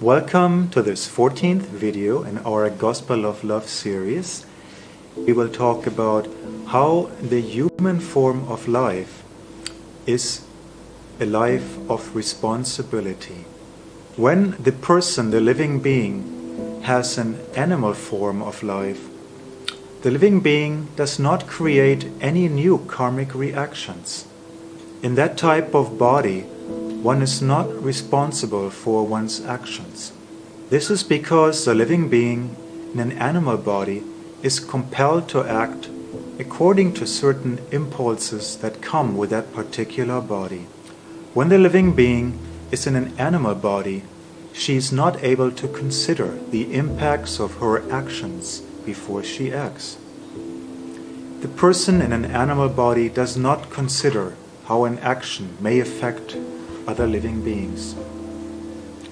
Welcome to this 14th video in our Gospel of Love series. We will talk about how the human form of life is a life of responsibility. When the person, the living being, has an animal form of life, the living being does not create any new karmic reactions. In that type of body, one is not responsible for one's actions. This is because the living being in an animal body is compelled to act according to certain impulses that come with that particular body. When the living being is in an animal body, she is not able to consider the impacts of her actions before she acts. The person in an animal body does not consider how an action may affect other living beings.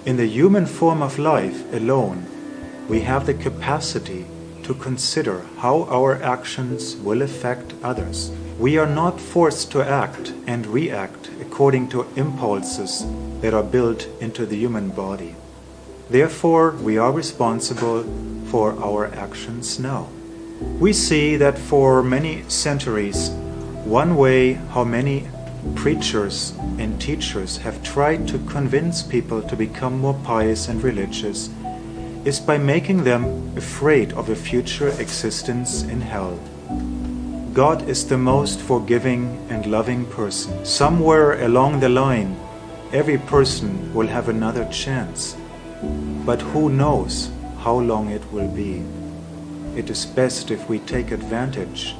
In the human form of life alone, we have the capacity to consider how our actions will affect others. We are not forced to act and react according to impulses that are built into the human body. Therefore, we are responsible for our actions now. We see that for many centuries, one way how many preachers and teachers have tried to convince people to become more pious and religious is by making them afraid of a future existence in hell. God is the most forgiving and loving person. Somewhere along the line, every person will have another chance. But who knows how long it will be? It is best if we take advantage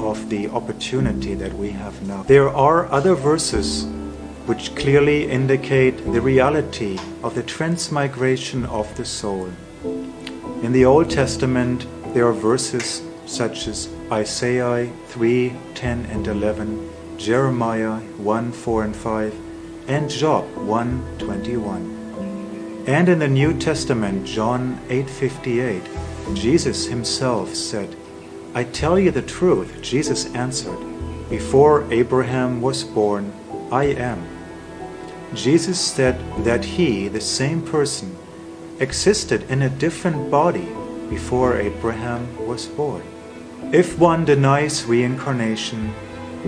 of the opportunity that we have now. There are other verses which clearly indicate the reality of the transmigration of the soul. In the Old Testament, there are verses such as Isaiah 3, 10 and 11, Jeremiah 1, 4 and 5, and Job 1, 21. And in the New Testament, John 8:58, Jesus himself said, "I tell you the truth," Jesus answered, "before Abraham was born, I am." Jesus said that he, the same person, existed in a different body before Abraham was born. If one denies reincarnation,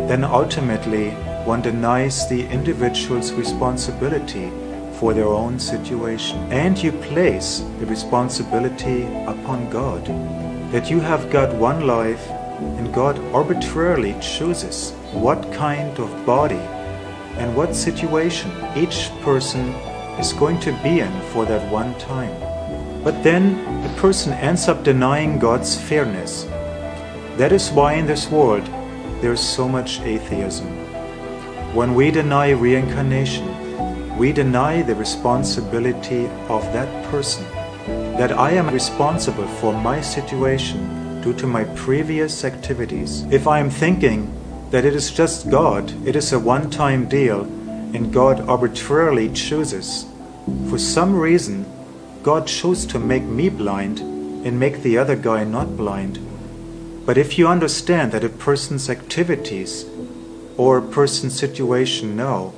then ultimately one denies the individual's responsibility for their own situation. And you place the responsibility upon God, that you have got one life and God arbitrarily chooses what kind of body and what situation each person is going to be in for that one time. But then the person ends up denying God's fairness. That is why in this world there is so much atheism. When we deny reincarnation, we deny the responsibility of that person, that I am responsible for my situation due to my previous activities. If I am thinking that it is just God, it is a one-time deal, and God arbitrarily chooses, for some reason, God chose to make me blind and make the other guy not blind. But if you understand that a person's activities or a person's situation now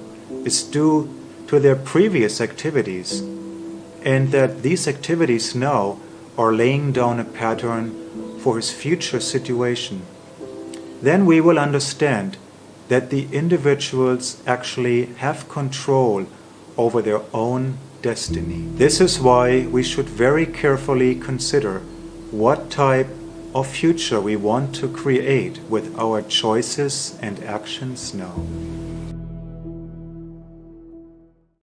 is due to their previous activities, and that these activities now are laying down a pattern for his future situation, then we will understand that the individuals actually have control over their own destiny. This is why we should very carefully consider what type of future we want to create with our choices and actions now.